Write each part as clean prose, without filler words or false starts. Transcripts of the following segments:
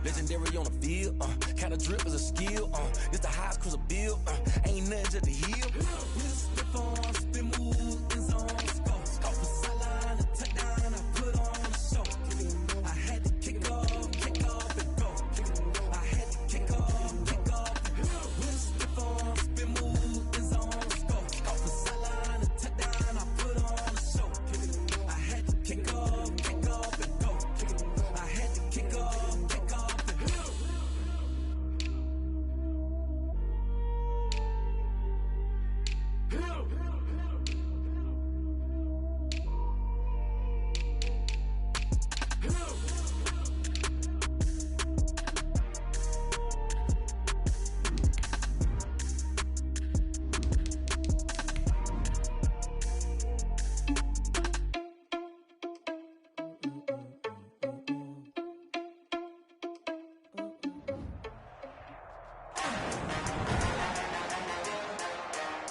legendary on the field. Kinda drip is a skill. This the highest cruiser bill. Ain't nothing just to heal. We just spit on, spin move, in zone, score. Score for sideline, a touchdown, I put on the show. I had to kick off and go. I had to kick off and go. We just spit on, spin move, in zone, score. Score for sideline, a touchdown, I put on the show. I had to kick off and go. I had to kick off and go.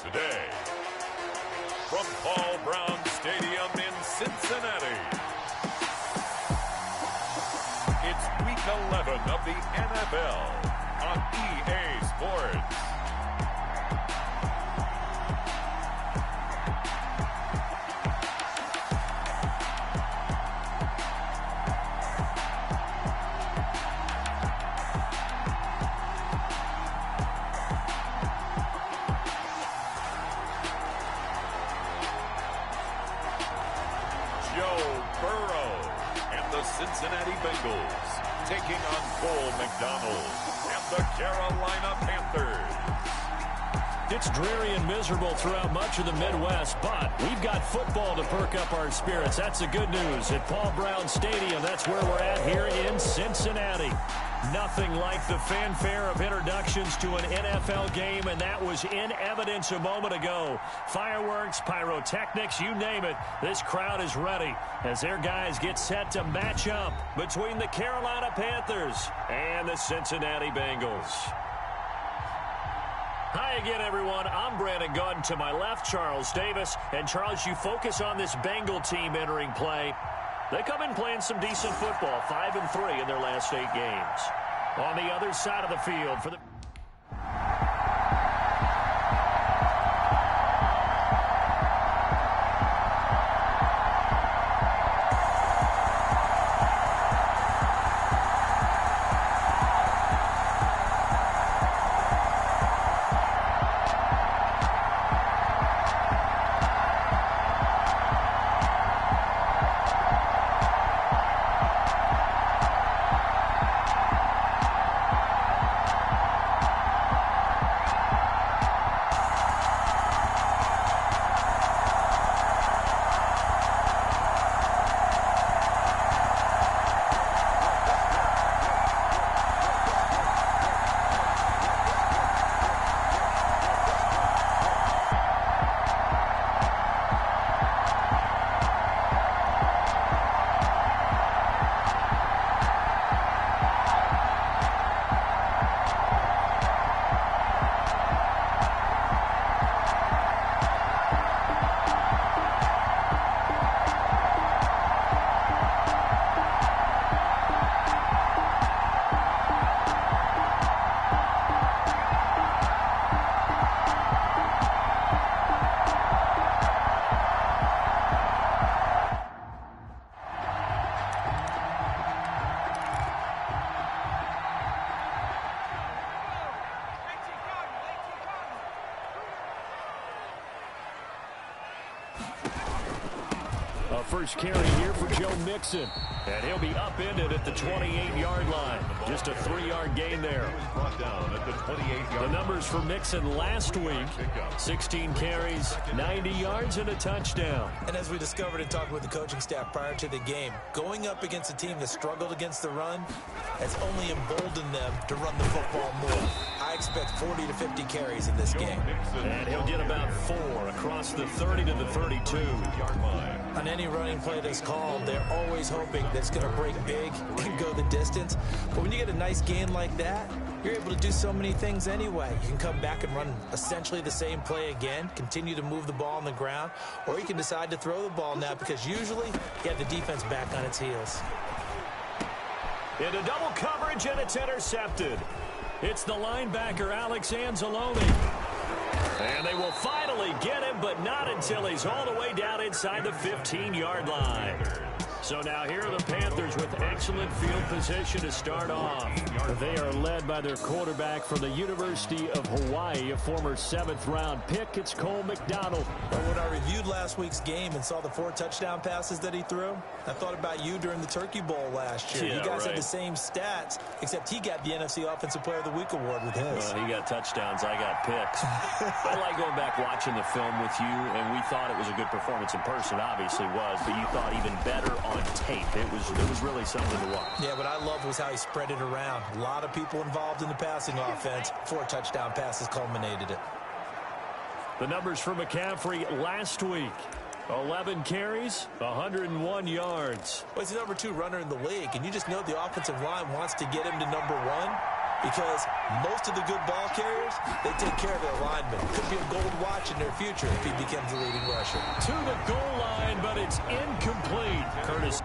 Today, from Paul Brown Stadium in Cincinnati, it's Week 11 of the NFL on EA Sports. Cincinnati Bengals taking on Cole McDonald and the Carolina Panthers. It's dreary and miserable throughout much of the Midwest, but we've got football to perk up our spirits. That's the good news. At Paul Brown Stadium, that's where we're at here in Cincinnati. Nothing like the fanfare of introductions to an NFL game, and that was in evidence a moment ago. Fireworks, pyrotechnics, you name it. This crowd is ready as their guys get set to match up between the Carolina Panthers and the Cincinnati Bengals. Hi again, everyone. I'm Brandon Gunn. To my left, Charles Davis. And, Charles, you focus on this Bengal team entering play. They come in playing some decent football, 5-3 in their last 8 games. On the other side of the field for the... First carry here for Joe Mixon. And he'll be upended at the 28-yard line. Just a 3-yard gain there. Brought down at the 28-yard. The numbers for Mixon last week, 16 carries, 90 yards, and a touchdown. And as we discovered in talking with the coaching staff prior to the game, going up against a team that struggled against the run has only emboldened them to run the football more. I expect 40 to 50 carries in this game. And he'll get about 4 across the 30 to the 32-yard line. On any running play that's called, they're always hoping that it's going to break big and go the distance. But when you get a nice gain like that, you're able to do so many things anyway. You can come back and run essentially the same play again, continue to move the ball on the ground, or you can decide to throw the ball now because usually you have the defense back on its heels. Into double coverage, and it's intercepted. It's the linebacker, Alex Anzalone. And they will finally get him, but not until he's all the way down inside the 15-yard line. So now here are the Panthers with excellent field position to start off. They are led by their quarterback from the University of Hawaii, a former 7th-round pick. It's Cole McDonald. Well, when I reviewed last week's game and saw the 4 touchdown passes that he threw, I thought about you during the Turkey Bowl last year. Yeah, you guys right. had the same stats, except he got the NFC Offensive Player of the Week award with his. Well, he got touchdowns. I got picks. I like going back watching the film with you, and we thought it was a good performance in person. Obviously was, but you thought even better on tape. It was really something to watch. Yeah, what I loved was how he spread it around. A lot of people involved in the passing offense. 4 touchdown passes culminated it. The numbers for McCaffrey last week. 11 carries, 101 yards. Well, he's the number 2 runner in the league, and you just know the offensive line wants to get him to number 1 because most of the good ball carriers, they take care of their linemen. Could be a gold watch in their future if he becomes the leading rusher. To the goal line, but it's incomplete. Curtis.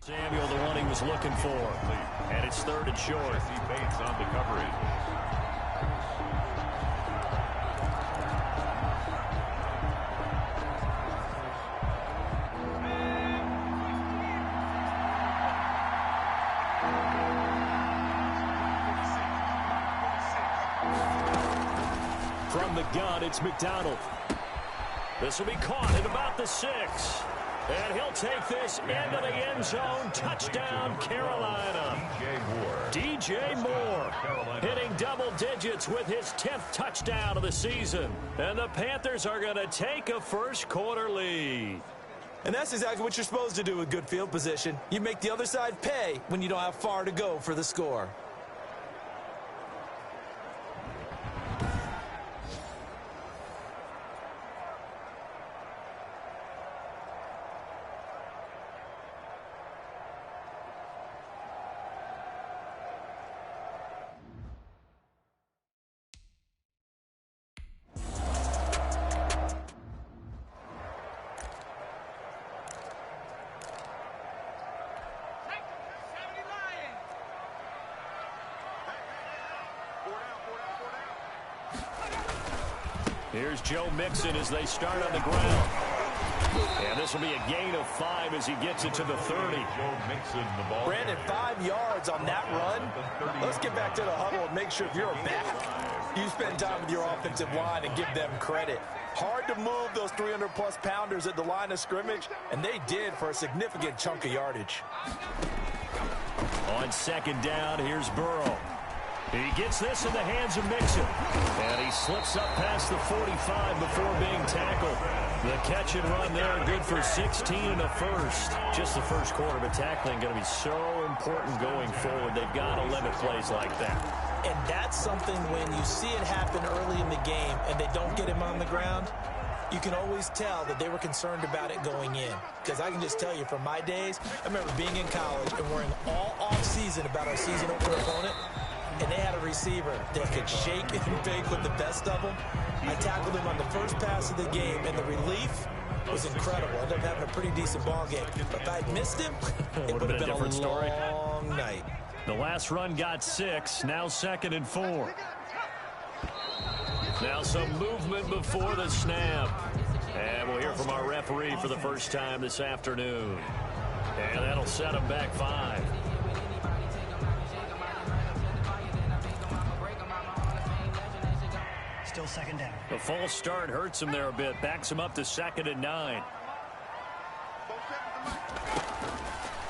Samuel, the one he was looking for. And it's 3rd and short. He Bates on the coverage. From the gun, it's McDonald. This will be caught at about the 6. And he'll take this into the end zone. Touchdown, Carolina. DJ Moore hitting double digits with his 10th touchdown of the season. And the Panthers are going to take a first-quarter lead. And that's exactly what you're supposed to do with good field position. You make the other side pay when you don't have far to go for the score. Here's Joe Mixon as they start on the ground. And this will be a gain of 5 as he gets it to the 30. Joe Mixon, the ball. Brandon, 5 yards on that run. Let's get back to the huddle and make sure if you're a back, you spend time with your offensive line and give them credit. Hard to move those 300-plus pounders at the line of scrimmage, and they did for a significant chunk of yardage. On 2nd down, here's Burrow. He gets this in the hands of Mixon. And he slips up past the 45 before being tackled. The catch and run there, good for 16 and a first. Just the first quarter, but tackling going to be so important going forward. They've got to limit plays like that. And that's something when you see it happen early in the game and they don't get him on the ground, you can always tell that they were concerned about it going in. Because I can just tell you from my days, I remember being in college and worrying all off-season about our season opener opponent. And they had a receiver that could shake and bake with the best of them. I tackled him on the first pass of the game, and the relief was incredible. I ended up having a pretty decent ball game. But if I'd missed him, it would have been a different story. long night. The last run got 6, now 2nd and 4. Now some movement before the snap. And we'll hear from our referee for the first time this afternoon. And that'll set him back 5. Still 2nd down. The false start hurts him there a bit. Backs him up to 2nd and 9.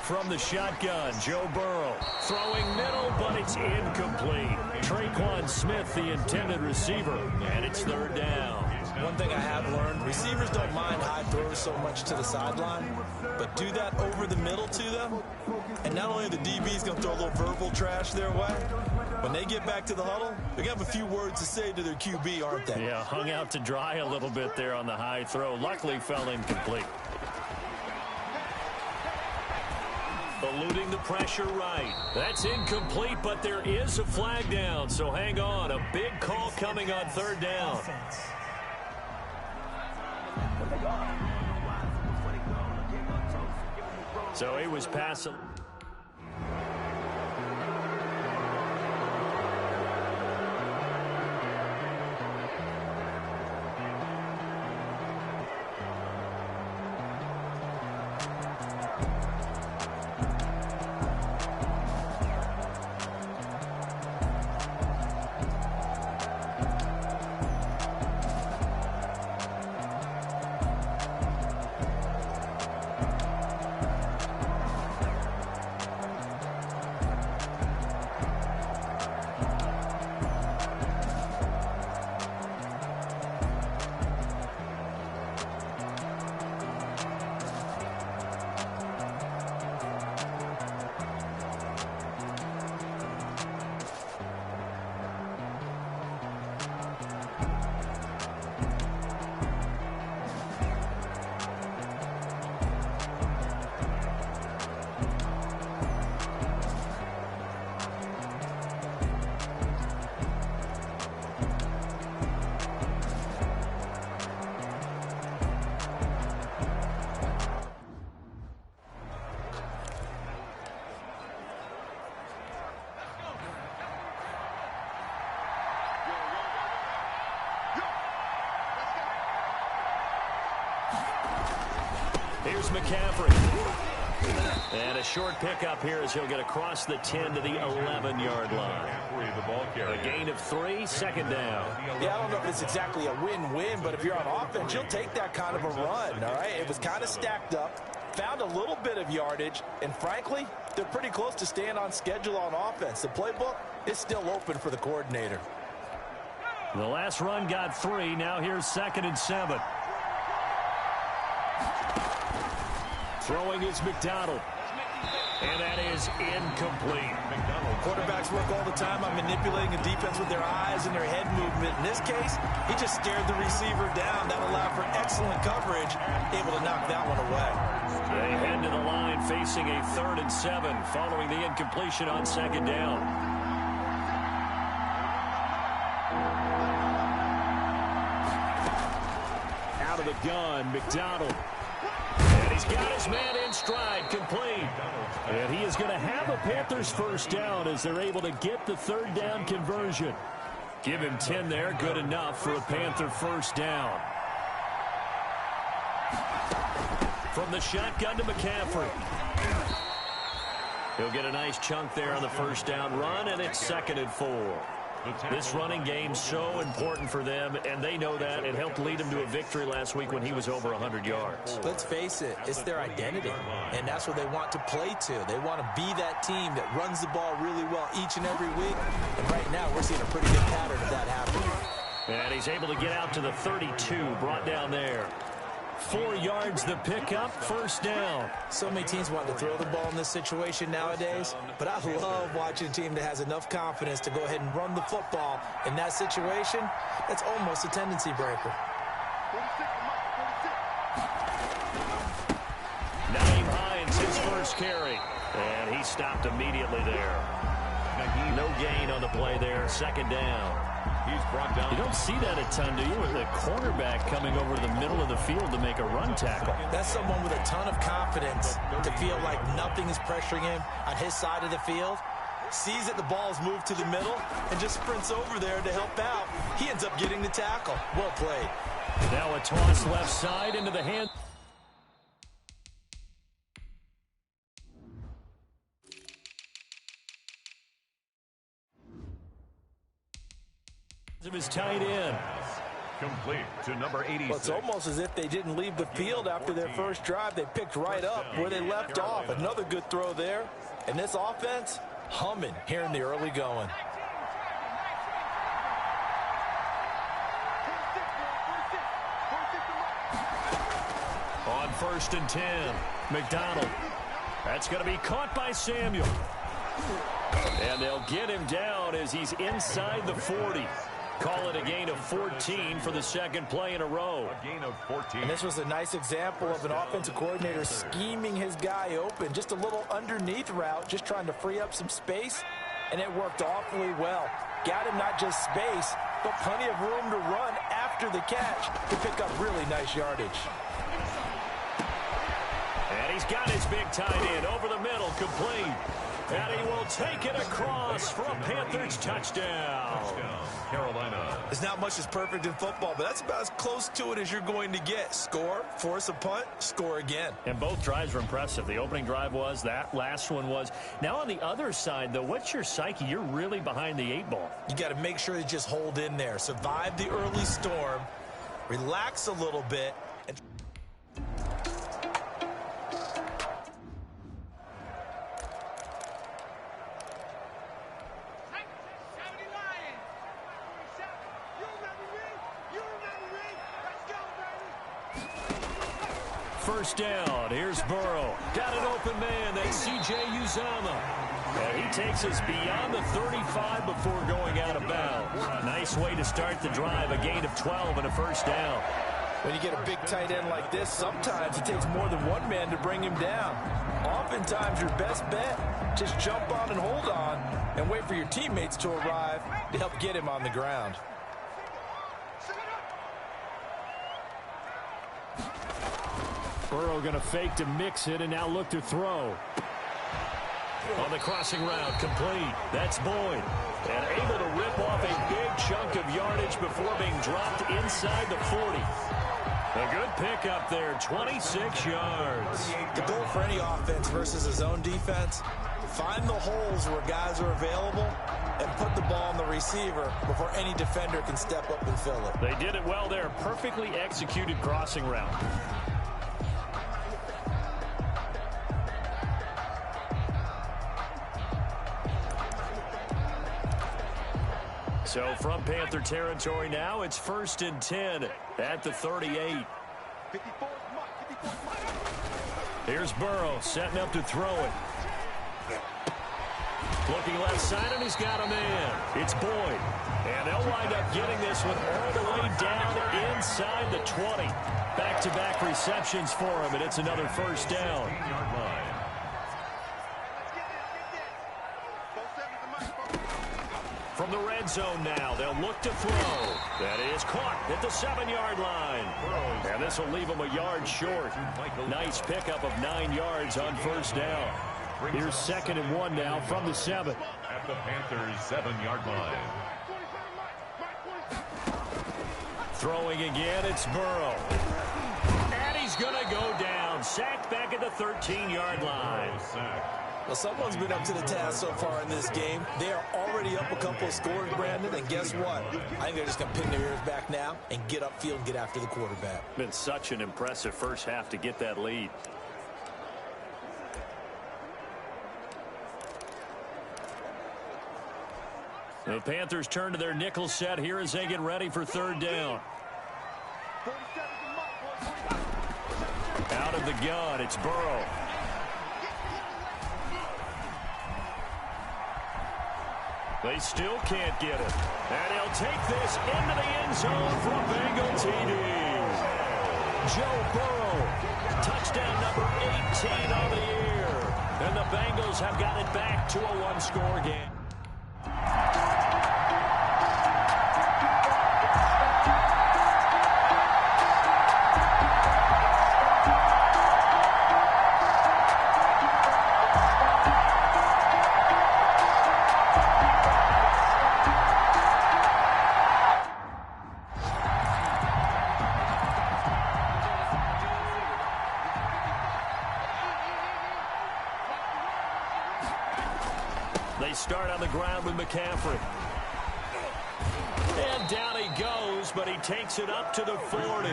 From the shotgun, Joe Burrow. Throwing middle, but it's incomplete. Traquan Smith, the intended receiver. And it's 3rd down. One thing I have learned, receivers don't mind high throws so much to the sideline, but do that over the middle to them, and not only are the DBs going to throw a little verbal trash their way, when they get back to the huddle, they're going to have a few words to say to their QB, aren't they? Yeah, hung out to dry a little bit there on the high throw. Luckily fell incomplete. The eluding the pressure right. That's incomplete, but there is a flag down, so hang on. A big call coming on third down. So he was passing. Here's McCaffrey. And a short pickup here as he'll get across the 10 to the 11-yard line. A gain of 3, second down. Yeah, I don't know if it's exactly a win-win, but if you're on offense, you'll take that kind of a run, all right? It was kind of stacked up, found a little bit of yardage, and frankly, they're pretty close to staying on schedule on offense. The playbook is still open for the coordinator. The last run got 3. Now here's 2nd and 7. Throwing is McDonald. And that is incomplete. Quarterbacks work all the time on manipulating a defense with their eyes and their head movement. In this case, he just stared the receiver down. That allowed for excellent coverage, able to knock that one away. They head to the line facing a 3rd and 7 following the incompletion on 2nd down. Out of the gun, McDonald. And he's got his man in stride, complete. And he is going to have a Panthers first down as they're able to get the 3rd down conversion. Give him 10 there, good enough for a Panther first down. From the shotgun to McCaffrey. He'll get a nice chunk there on the first down run, and it's 2nd and 4. This running game's so important for them, and they know that. It helped lead them to a victory last week when he was over 100 yards. Let's face it, it's their identity, and that's what they want to play to. They want to be that team that runs the ball really well each and every week, and right now we're seeing a pretty good pattern of that happening. And he's able to get out to the 32, brought down there. 4 yards the pickup, first down. So many teams want to throw the ball in this situation nowadays, but I love watching a team that has enough confidence to go ahead and run the football. In that situation, that's almost a tendency breaker. Naeem Hines, his first carry. And he stopped immediately there. No gain on the play there, 2nd down. He's brought down. You don't see that a ton, do you? With the cornerback coming over to the middle of the field to make a run tackle. That's someone with a ton of confidence to feel like nothing is pressuring him on his side of the field. Sees that the ball is moved to the middle and just sprints over there to help out. He ends up getting the tackle. Well played. Now a toss left side into the hand. Of his tight end. Complete to number 86. Well, it's almost as if they didn't leave the field after their first drive. They picked right up where they left off. Another good throw there. And this offense, humming here in the early going. On 1st and 10, McDonald. That's going to be caught by Samuel. And they'll get him down as he's inside the 40. Call it a gain of 14 for the second play in a row. A gain of 14. And this was a nice example of an offensive coordinator scheming his guy open. Just a little underneath route, just trying to free up some space, and it worked awfully well. Got him not just space, but plenty of room to run after the catch to pick up really nice yardage. And he's got his big tight end over the middle, complete. And he will take it across for a Panthers touchdown. Carolina. There's not much that's perfect in football, but that's about as close to it as you're going to get. Score, force a punt, score again. And both drives were impressive. The opening drive was, that last one was. Now on the other side, though, what's your psyche? You're really behind the 8-ball. You got to make sure you just hold in there. Survive the early storm. Relax a little bit. And first down. Here's Burrow. Got an open man. That's C.J. Uzomah. And he takes us beyond the 35 before going out of bounds. Nice way to start the drive. A gain of 12 and a first down. When you get a big tight end like this, sometimes it takes more than one man to bring him down. Oftentimes, your best bet, just jump on and hold on and wait for your teammates to arrive to help get him on the ground. Burrow going to fake to mix it and now look to throw. On the crossing route, complete. That's Boyd. And able to rip off a big chunk of yardage before being dropped inside the 40. A good pickup there, 26 yards. the goal for any offense versus his own defense, find the holes where guys are available and put the ball on the receiver before any defender can step up and fill it. They did it well there. Perfectly executed crossing route. So from Panther territory now, it's 1st and 10 at the 38. Here's Burrow setting up to throw it. Looking left side, and he's got a man. It's Boyd. And they'll wind up getting this one all the way down inside the 20. Back-to-back receptions for him, and it's another first down. From the red zone now, they'll look to throw. That is caught at the 7-yard line. And this will leave them a yard short. Nice pickup of 9 yards on first down. Here's 2nd and 1 now from the 7. At the Panthers' 7-yard line. Throwing again, it's Burrow. And he's going to go down. Sacked back at the 13-yard line. Well, someone's been up to the task so far in this game. They are already up a couple of scores, Brandon, and guess what? I think they're just going to pin their ears back now and get upfield and get after the quarterback. Been such an impressive first half to get that lead. The Panthers turn to their nickel set here as they get ready for 3rd down. Out of the gun, it's Burrow. They still can't get it. And he'll take this into the end zone for a Bengal TD. Joe Burrow, touchdown number 18 on the year. And the Bengals have got it back to a one-score game. They start on the ground with McCaffrey. And down he goes, but he takes it up to the 40.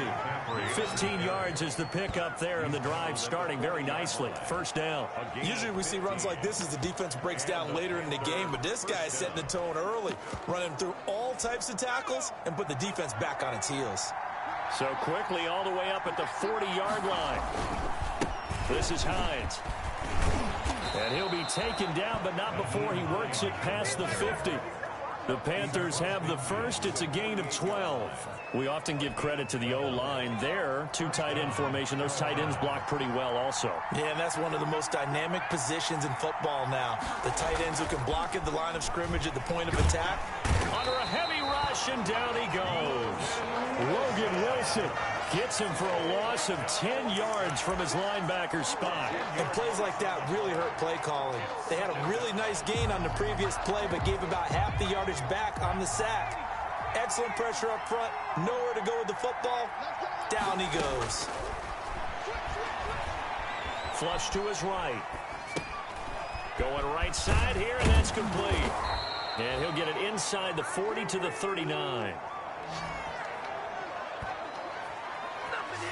15 yards is the pickup there, and the drive starting very nicely. First down. Usually we see runs like this as the defense breaks down later in the game, but this guy is setting the tone early, running through all types of tackles and put the defense back on its heels. So quickly all the way up at the 40-yard line. This is Hines. And he'll be taken down, but not before he works it past the 50. The Panthers have the first. It's a gain of 12. We often give credit to the O-line there. Two tight end formation. Those tight ends block pretty well also. Yeah, and that's one of the most dynamic positions in football now. The tight ends who can block at the line of scrimmage at the point of attack. Under a heavy rush, and down he goes. Logan Wilson gets him for a loss of 10 yards from his linebacker spot. And plays like that really hurt play calling. They had a really nice gain on the previous play, but gave about half the yardage back on the sack. Excellent pressure up front. Nowhere to go with the football. Down he goes. Flush to his right. Going right side here, and that's complete. And he'll get it inside the 40 to the 39.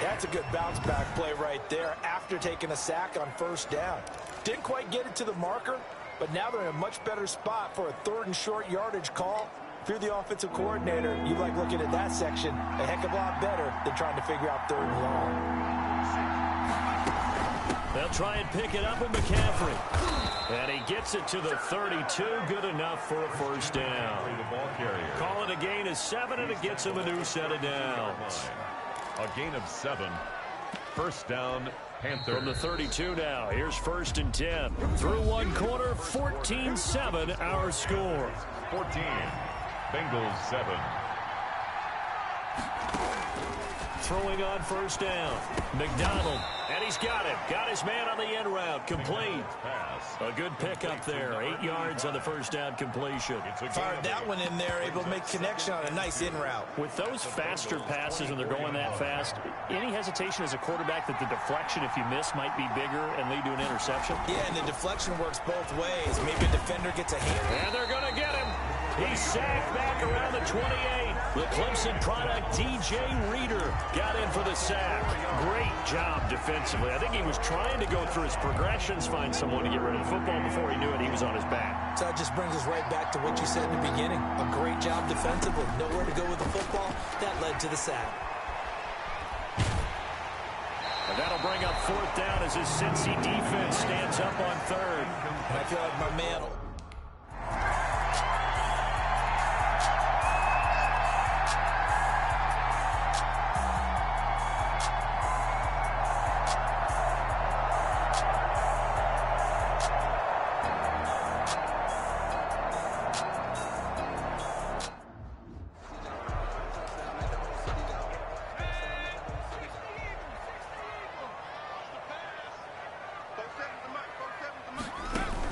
That's a good bounce back play right there after taking a sack on first down. Didn't quite get it to the marker, but now they're in a much better spot for a 3rd and short yardage call. If you're the offensive coordinator, you like looking at that section a heck of a lot better than trying to figure out 3rd and long. They'll try and pick it up with McCaffrey. And he gets it to the 32. Good enough for a first down. Call it a gain of 7, and it gets him a new set of downs. A gain of 7. First down, Panthers. From the 32 now, here's 1st and 10. Through one quarter, 14-7 our score. 14. Bengals 7. Throwing on first down. McDonald, and he's got him. Got his man on the end route. Complete. A good pickup there. 8 yards on the first down completion. Fired that one in there, able to make connection on a nice in route. With those faster passes when they're going that fast, any hesitation as a quarterback that the deflection, if you miss, might be bigger and lead to an interception? Yeah, and the deflection works both ways. Maybe a defender gets a hand. And they're going to get him. He's sacked back around the 28. The Clemson product, DJ Reader, got in for the sack. Great job defensively. I think he was trying to go through his progressions, find someone to get rid of the football. Before he knew it, he was on his back. So that just brings us right back to what you said in the beginning. A great job defensively. Nowhere to go with the football. That led to the sack. And that'll bring up 4th down as his Cincy defense stands up on 3rd. And I feel like my man...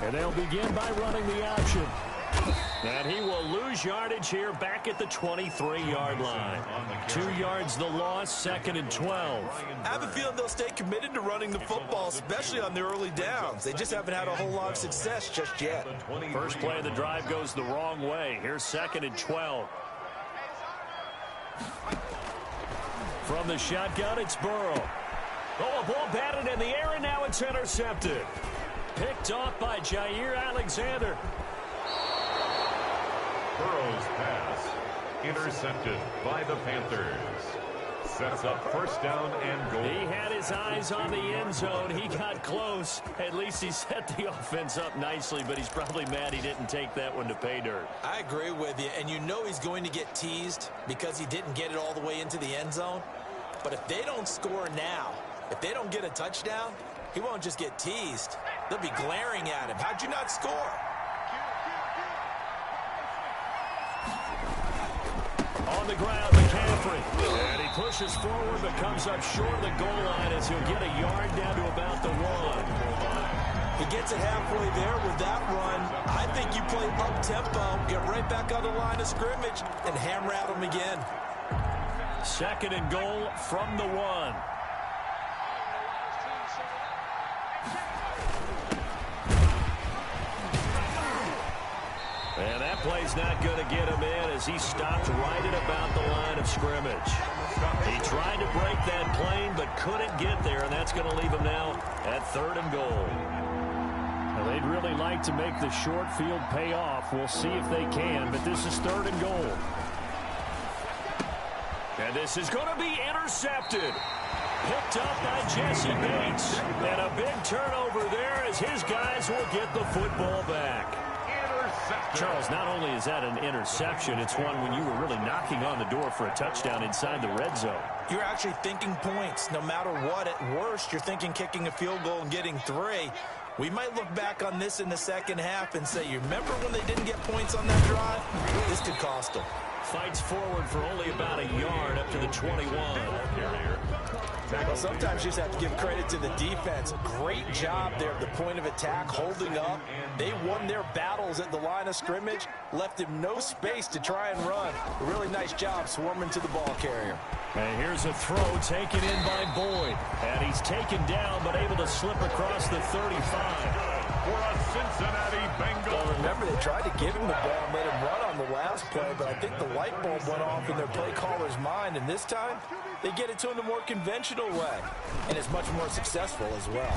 And they'll begin by running the option. And he will lose yardage here back at the 23-yard line. 2 yards the loss, 2nd and 12. I have a feeling they'll stay committed to running the football, especially on the early downs. They just haven't had a whole lot of success just yet. First play of the drive goes the wrong way. Here's 2nd and 12. From the shotgun, it's Burrow. Oh, a ball batted in the air, and now it's intercepted. Picked off by Jair Alexander. Burrow's pass intercepted by the Panthers. Sets up first down and goal. He had his eyes on the end zone. He got close. At least he set the offense up nicely, but he's probably mad he didn't take that one to pay dirt. I agree with you, and you know he's going to get teased because he didn't get it all the way into the end zone. But if they don't score now, if they don't get a touchdown, he won't just get teased. They'll be glaring at him. How'd you not score? On the ground, McCaffrey. And he pushes forward, but comes up short of the goal line as he'll get a yard down to about the 1. He gets it halfway there with that run. I think you play up-tempo, get right back on the line of scrimmage, and hammer at him again. 2nd and goal from the 1. And that play's not going to get him in as he stopped right at about the line of scrimmage. He tried to break that plane but couldn't get there, and that's going to leave him now at 3rd and goal. Well, they'd really like to make the short field pay off. We'll see if they can, but this is 3rd and goal. And this is going to be intercepted. Picked up by Jesse Bates. And a big turnover there as his guys will get the football back. intercepted. Charles, not only is that an interception, it's one when you were really knocking on the door for a touchdown inside the red zone. You're actually thinking points. No matter what, at worst, you're thinking kicking a field goal and getting 3. We might look back on this in the second half and say, you remember when they didn't get points on that drive? This could cost them. Fights forward for only about a yard up to the 21. Well, sometimes you just have to give credit to the defense. Great job there at the point of attack, holding up. They won their battles at the line of scrimmage, left him no space to try and run. A really nice job swarming to the ball carrier. And here's a throw taken in by Boyd. And he's taken down, but able to slip across the 35. For a Cincinnati Bengals. Well, remember, they tried to give him the ball and let him run on the last play, but I think the light bulb went off in their play caller's mind, and this time they get it to him the more conventional way, and it's much more successful as well.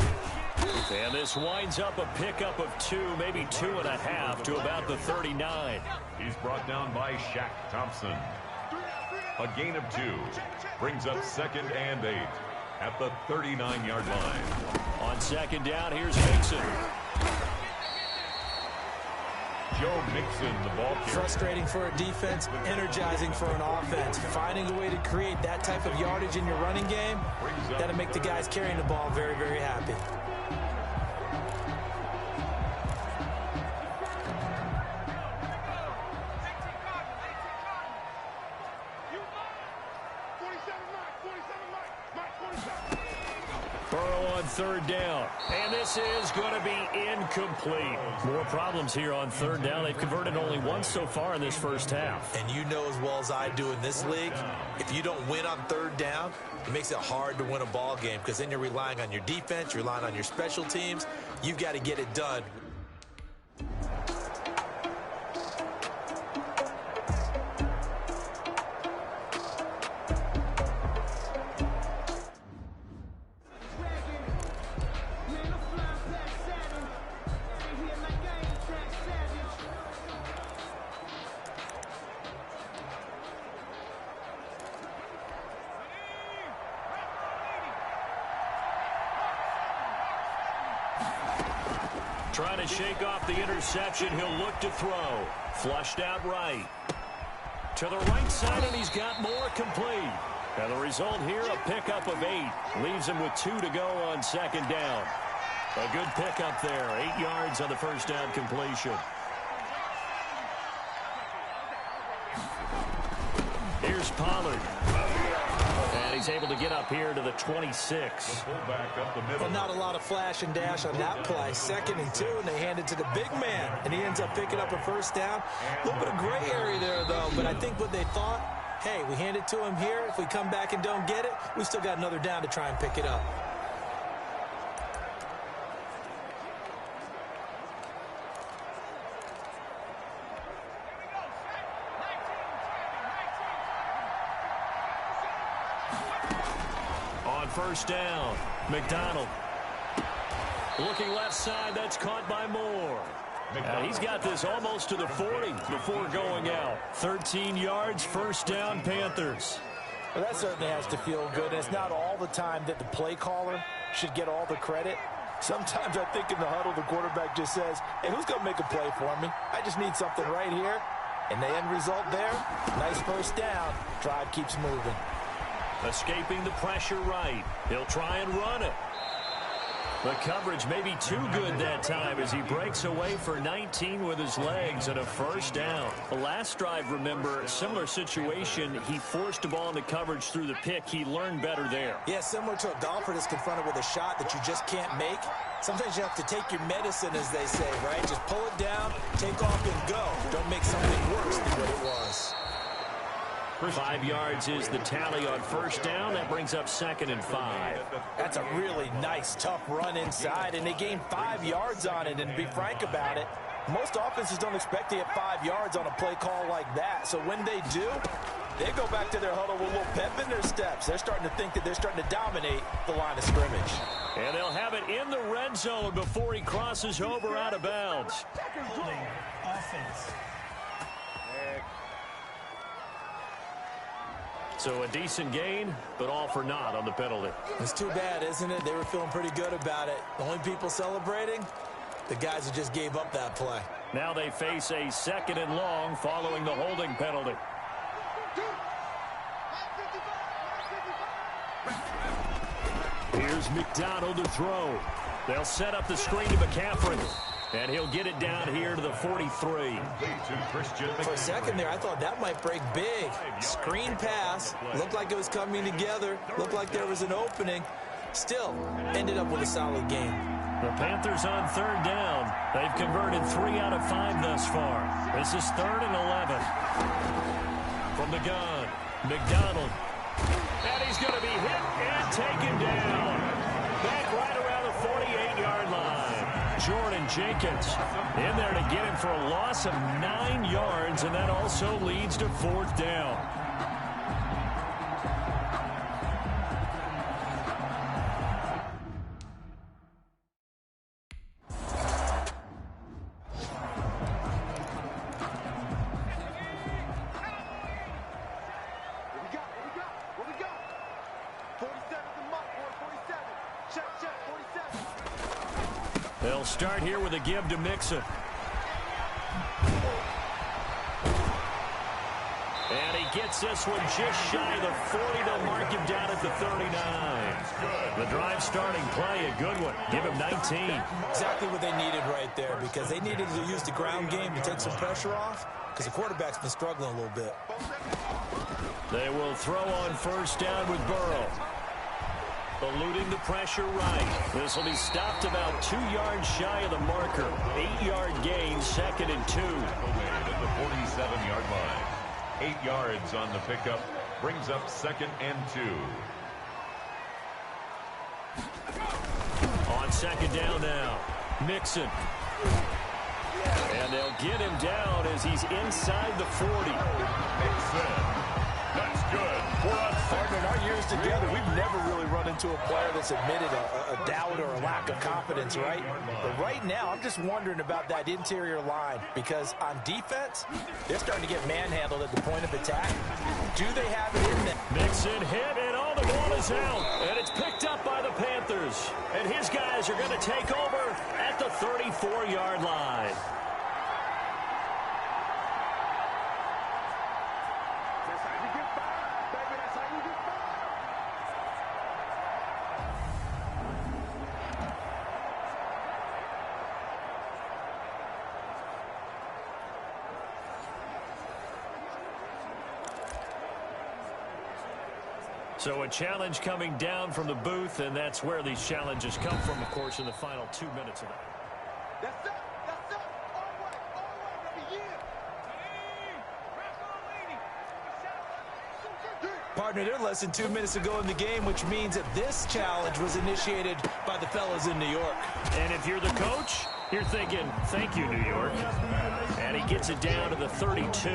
And this winds up a pickup of 2, maybe 2.5 to about the 39. He's brought down by Shaq Thompson. A gain of 2 brings up 2nd and 8 at the 39-yard line. On second down, here's Mixon. Joe Mixon, the ball carrier. Frustrating for a defense, energizing for an offense. Finding a way to create that type of yardage in your running game, that'll make the guys carrying the ball very, very happy. Burrow on third down. And this is going to be incomplete. More problems here on third down. They've converted only once so far in this first half. And you know as well as I do in this league, if you don't win on third down, it makes it hard to win a ball game because then you're relying on your defense, you're relying on your special teams. You've got to get it done. Trying to shake off the interception. He'll look to throw. Flushed out right. To the right side, and he's got more complete. And the result here, a pickup of 8. Leaves him with 2 to go on second down. A good pickup there. 8 yards on the first down completion. Here's Pollard. And he's able to get up here to the 26. Well, not a lot of flash and dash on that play. 2nd and 2, and they hand it to the big man. And he ends up picking up a first down. A little bit of gray area there, though. But I think what they thought, hey, we hand it to him here. If we come back and don't get it, we still got another down to try and pick it up. First down, McDonald. Looking left side, that's caught by Moore. He's got this almost to the 40 before going out. 13 yards, first down, Panthers. Well, that certainly has to feel good. And it's not all the time that the play caller should get all the credit. Sometimes I think in the huddle, the quarterback just says, hey, who's going to make a play for me? I just need something right here. And the end result there, nice first down. Drive keeps moving. Escaping the pressure right. He'll try and run it. The coverage may be too good that time as he breaks away for 19 with his legs and a first down. The last drive, remember, similar situation. He forced the ball into coverage through the pick. He learned better there. Yeah, similar to a golfer that's confronted with a shot that you just can't make. Sometimes you have to take your medicine, as they say, right? Just pull it down, take off, and go. Don't make something worse than what it was. 5 yards is the tally on first down. That brings up 2nd and 5. That's a really nice, tough run inside, and they gained 5 yards on it. And to be frank about it, most offenses don't expect to get 5 yards on a play call like that. So when they do, they go back to their huddle with a little pep in their steps. They're starting to think that they're starting to dominate the line of scrimmage. And they'll have it in the red zone before he crosses over out of bounds. Offense. So a decent gain, but all for naught on the penalty. It's too bad, isn't it? They were feeling pretty good about it. The only people celebrating, the guys who just gave up that play. Now they face a 2nd and long following the holding penalty. Here's McDonald to throw. They'll set up the screen to McCaffrey. And he'll get it down here to the 43. For a second there, I thought that might break big. Screen pass. Looked like it was coming together. Looked like there was an opening. Still, ended up with a solid game. The Panthers on 3rd down. They've converted 3 out of 5 thus far. This is 3rd and 11. From the gun, McDonald. And he's going to be hit and taken down. Back right around the 48-yard line. Jordan Jenkins in there to get him for a loss of 9 yards, and that also leads to 4th down. They'll start here with a give to Mixon. And he gets this one just shy of the 40. They'll mark him down at the 39. The drive starting play, a good one. Give him 19. Exactly what they needed right there, because they needed to use the ground game to take some pressure off, because the quarterback's been struggling a little bit. They will throw on 1st down with Burrow. Eluding the pressure right. This will be stopped about 2 yards shy of the marker. 8-yard gain, 2nd and 2. At the 47-yard line. 8 yards on the pickup. Brings up 2nd and 2. On 2nd down now. Mixon. And they'll get him down as he's inside the 40. Mixon. That's good for us. Partner, in our years together, we've never really run into a player that's admitted a doubt or a lack of confidence, right? But right now, I'm just wondering about that interior line, because on defense, they're starting to get manhandled at the point of attack. Do they have it in them? Mixon hit, and all the ball is out. And it's picked up by the Panthers. And his guys are going to take over at the 34-yard line. So a challenge coming down from the booth, and that's where these challenges come from, of course, in the final 2 minutes of it. That's it. That's it. All right. Partner, they're less than 2 minutes to go in the game, which means that this challenge was initiated by the fellas in New York. And if you're the coach, you're thinking, thank you, New York. And he gets it down to the 32.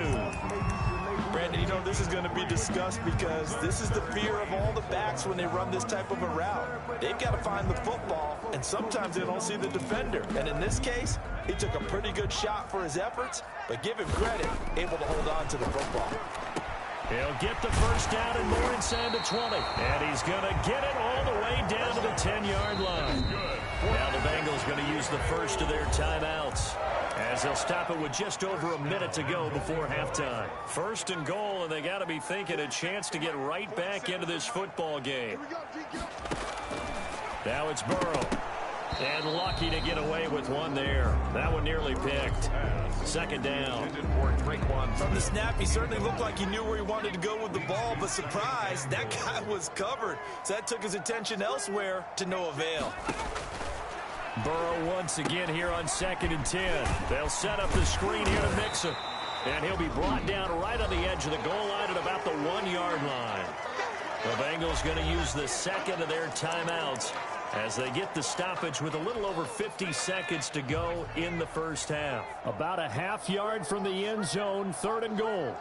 Brandon, you know, this is going to be discussed because this is the fear of all the backs when they run this type of a route. They've got to find the football, and sometimes they don't see the defender. And in this case, he took a pretty good shot for his efforts, but give him credit, able to hold on to the football. He'll get the 1st down and more inside the 20. And he's going to get it all the way down to the 10-yard line. Now the Bengals going to use the first of their timeouts, as they'll stop it with just over a minute to go before halftime. 1st and goal, and they got to be thinking a chance to get right back into this football game. Now it's Burrow. And lucky to get away with one there. That one nearly picked. 2nd down. From the snap, he certainly looked like he knew where he wanted to go with the ball, but surprise, that guy was covered. So that took his attention elsewhere to no avail. Burrow once again here on 2nd and 10. They'll set up the screen here to Mixon. And he'll be brought down right on the edge of the goal line at about the 1-yard line. The Bengals going to use the 2nd of their timeouts as they get the stoppage with a little over 50 seconds to go in the first half. About a half yard from the end zone, 3rd and goal.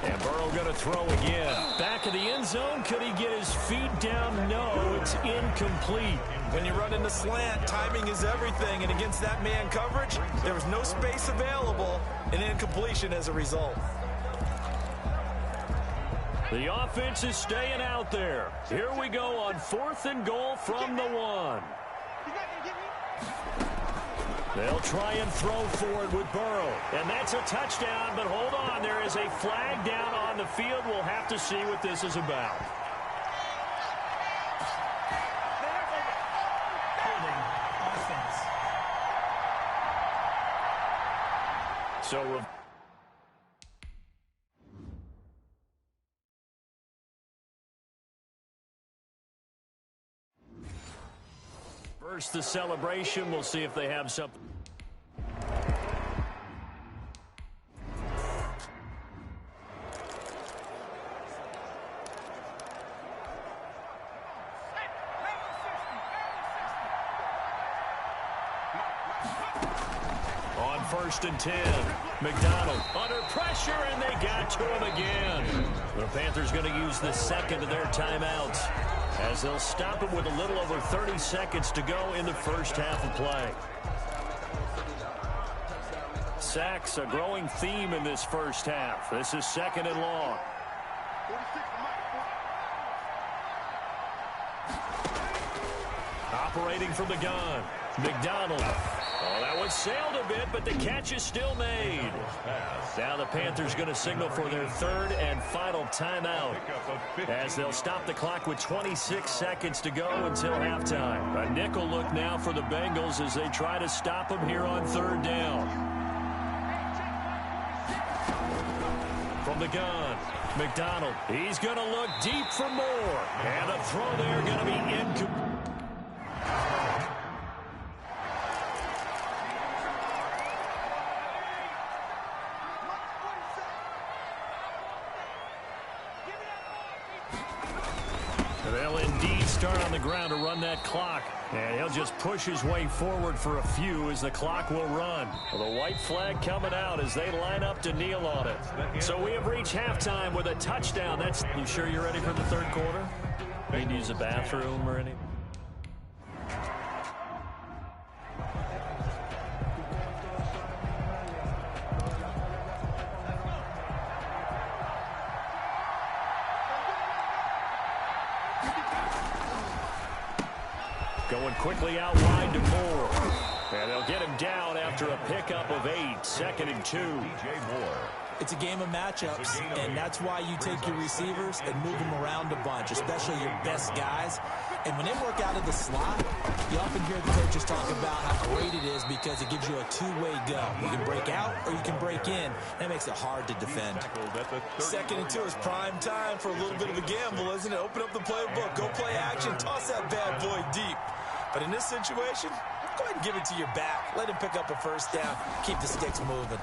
And Burrow going to throw again. Back of the end zone. Could he get his feet down? No, it's incomplete. When you run in the slant, timing is everything. And against that man coverage, there was no space available, and incompletion as a result. The offense is staying out there. Here we go on 4th and goal from the 1. They'll try and throw for it with Burrow. And that's a touchdown, but hold on. There is a flag down on the field. We'll have to see what this is about. So first, the celebration. We'll see if they have something. On 1st and 10, McDonald under pressure, and they got to him again. The Panthers going to use the second of their timeouts, as they'll stop him with a little over 30 seconds to go in the first half of play. Sacks, a growing theme in this first half. This is 2nd and long. Operating from the gun, McDonald. Oh, that one sailed a bit, but the catch is still made. Now the Panthers going to signal for their 3rd and final timeout, as they'll stop the clock with 26 seconds to go until halftime. A nickel look now for the Bengals as they try to stop them here on 3rd down. From the gun, McDonald. He's going to look deep for more. And the throw there going to be incomplete. They'll indeed start on the ground to run that clock. And he'll just push his way forward for a few as the clock will run. Well, the white flag coming out as they line up to kneel on it. So we have reached halftime with a touchdown. You sure you're ready for the 3rd quarter? Need to use a bathroom or anything? Going quickly out wide to Moore. And they'll get him down after a pickup of 8. 2nd and 2. It's a game of matchups, and that's why you take your receivers and move them around a bunch, especially your best guys. And when they work out of the slot, you often hear the coaches talk about how great it is because it gives you a two-way go. You can break out or you can break in. That makes it hard to defend. 2nd and 2 is prime time for a little bit of a gamble, isn't it? Open up the playbook, go play action, toss that bad boy deep. But in this situation, go ahead and give it to your back. Let him pick up a 1st down. Keep the sticks moving.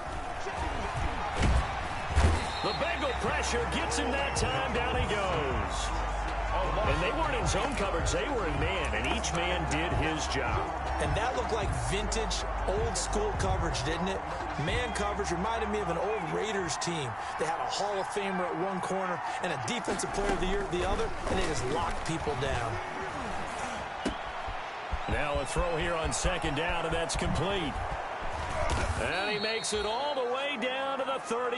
The Bengal pressure gets him that time. Down he goes. And they weren't in zone coverage. They were in man, and each man did his job. And that looked like vintage, old-school coverage, didn't it? Man coverage reminded me of an old Raiders team. They had a Hall of Famer at one corner and a Defensive Player of the Year at the other, and they just locked people down. Now a throw here on 2nd down, and that's complete. And he makes it all the way down to the 31.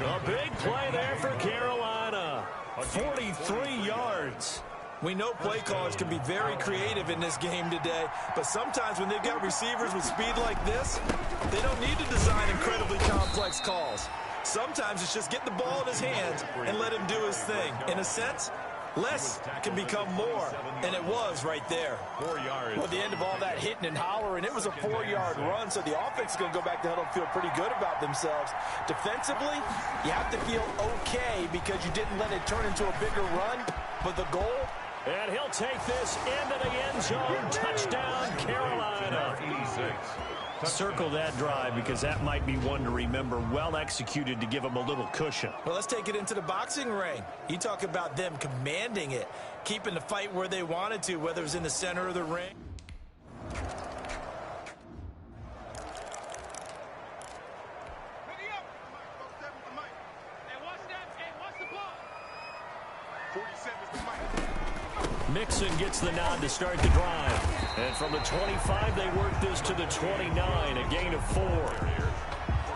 A big play there for Carolina. 43 yards. We know play callers can be very creative in this game today, but sometimes when they've got receivers with speed like this, they don't need to design incredibly complex calls. Sometimes it's just get the ball in his hands and let him do his thing. In a sense, less can become more, and it was right there. 4 yards. Well, at the end of all that hitting and hollering, it was a 4-yard run, so the offense is going to go back to huddle and feel pretty good about themselves. Defensively, you have to feel okay because you didn't let it turn into a bigger run, but the goal? And he'll take this into the end zone. Touchdown, Carolina. 86. Circle that drive because that might be one to remember. Well executed to give them a little cushion. Well, let's take it into the boxing ring. You talk about them commanding it, keeping the fight where they wanted to, whether it was in the center of the ring. Mixon gets the nod to start the drive. And from the 25, they work this to the 29, a gain of 4.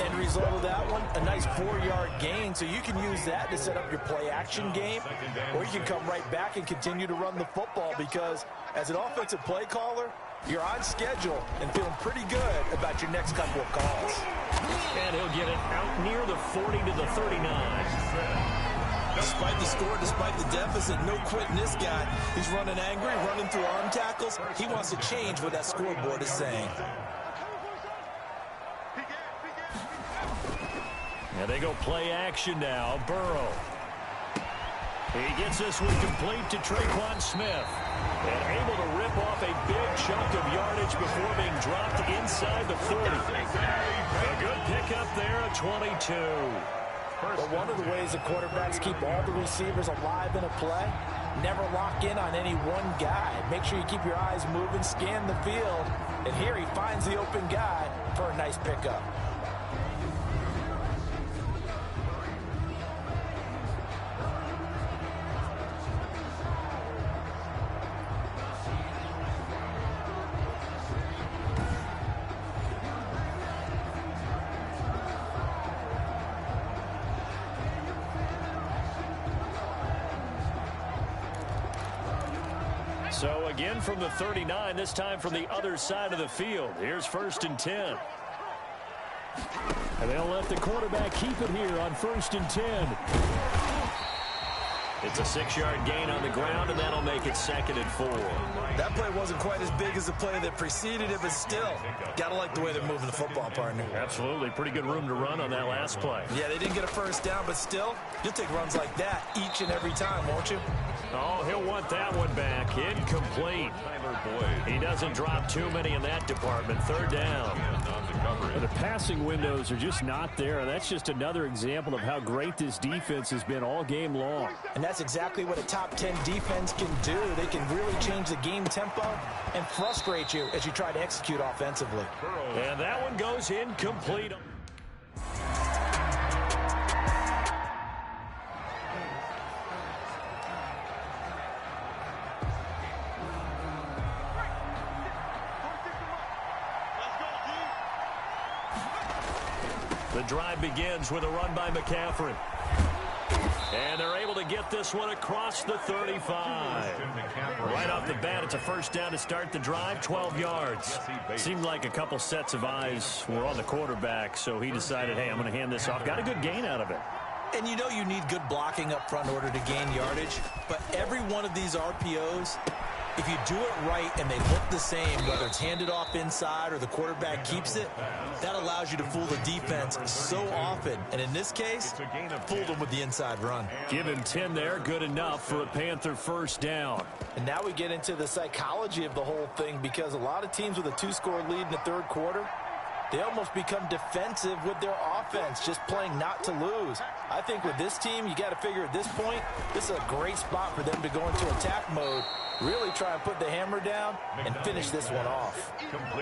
End result of that one, a nice 4-yard gain, so you can use that to set up your play-action game, or you can come right back and continue to run the football because as an offensive play caller, You're on schedule and feeling pretty good about your next couple of calls. And he'll get it out near the 40 to the 39. Despite the score, despite the deficit, no quitting this guy. He's running angry, running through arm tackles. He wants to change what that scoreboard is saying. And they go play action now. Burrow. He gets this one complete to Traquan Smith. And able to rip off a big chunk of yardage before being dropped inside the 40. A good pickup there at 22. But one of the ways the quarterbacks keep all the receivers alive in a play, never lock in on any one guy. Make sure you keep your eyes moving, scan the field. And here he finds the open guy for a nice pickup. So again from the 39, this time from the other side of the field. Here's 1st and 10. And they'll let the quarterback keep it here on 1st and 10. It's a 6-yard gain on the ground, and that'll make it 2nd and 4. That play wasn't quite as big as the play that preceded it, but still, gotta like the way they're moving the football, partner. Absolutely. Pretty good room to run on that last play. Yeah, they didn't get a first down, but still, you'll take runs like that each and every time, won't you? Oh, he'll want that one back. Incomplete. He doesn't drop too many in that department. 3rd down. The passing windows are just not there. That's just another example of how great this defense has been all game long. And that's exactly what a top 10 defense can do. They can really change the game tempo and frustrate you as you try to execute offensively. And that one goes incomplete. The drive begins with a run by McCaffrey. And they're able to get this one across the 35. Right off the bat, it's a 1st down to start the drive, 12 yards. Seemed like a couple sets of eyes were on the quarterback, so he decided, hey, I'm going to hand this off. Got a good gain out of it. And you know you need good blocking up front in order to gain yardage, but every one of these RPOs, if you do it right and they look the same, whether it's handed off inside or the quarterback keeps it, that allows you to fool the defense so often. And in this case, fooled them with the inside run. Give him 10 there, good enough for a Panther 1st down. And now we get into the psychology of the whole thing, because a lot of teams with a 2-score lead in the 3rd quarter, they almost become defensive with their offense, just playing not to lose. I think with this team, you got to figure at this point, this is a great spot for them to go into attack mode, really try and put the hammer down and finish this one off.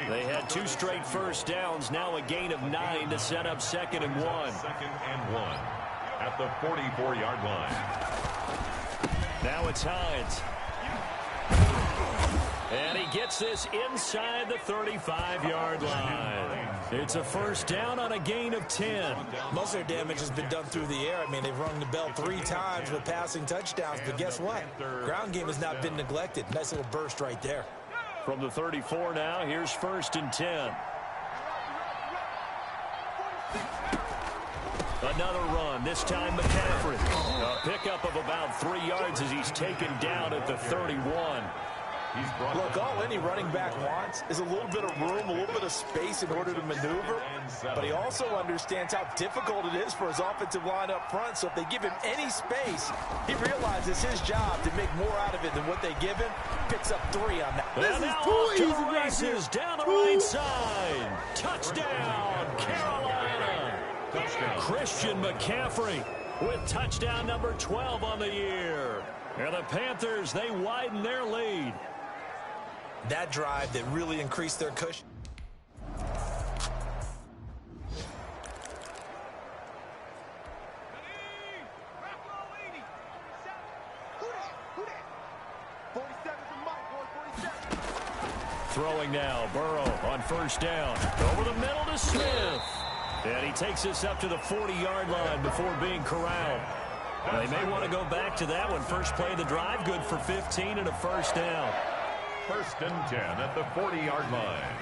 They had 2 straight 1st downs, now a gain of 9 to set up 2nd and 1. 2nd and 1 at the 44-yard line. Now it's Hines. And he gets this inside the 35-yard line. It's a 1st down on a gain of 10. Most of their damage has been done through the air. I mean, they've rung the bell 3 times with passing touchdowns, but guess what? Ground game has not been neglected. Nice little burst right there. From the 34 now, here's 1st and 10. Another run, this time McCaffrey. A pickup of about 3 yards as he's taken down at the 31. Look, all any running back wants is a little bit of room, a little bit of space in order to maneuver, but he also understands how difficult it is for his offensive line up front, so if they give him any space, he realizes his job to make more out of it than what they give him. Picks up 3 on that. And now off to the races, down the right side. Touchdown, Carolina. Touchdown. Christian McCaffrey with touchdown number 12 on the year. And the Panthers, they widen their lead. That drive that really increased their cushion. Throwing now, Burrow on 1st down. Over the middle to Smith. And he takes this up to the 40-yard line before being corralled. They may want to go back to that one. First play of the drive, good for 15 and a 1st down. First and 10 at the 40-yard line.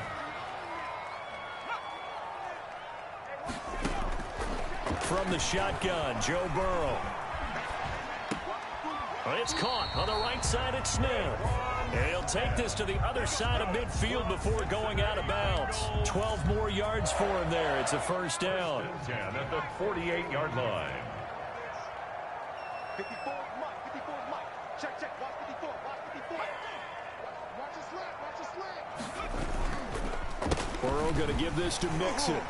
From the shotgun, Joe Burrow. It's caught on the right side at Smith. And he'll take this to the other side of midfield before going out of bounds. 12 more yards for him there. It's a first down. 10 at the 48-yard line. 54 is Mike. 54 is Mike. Check, check. Watch 54. Watch 54. Watch his slant. Watch his slant. Burrow going to give this to Mixon.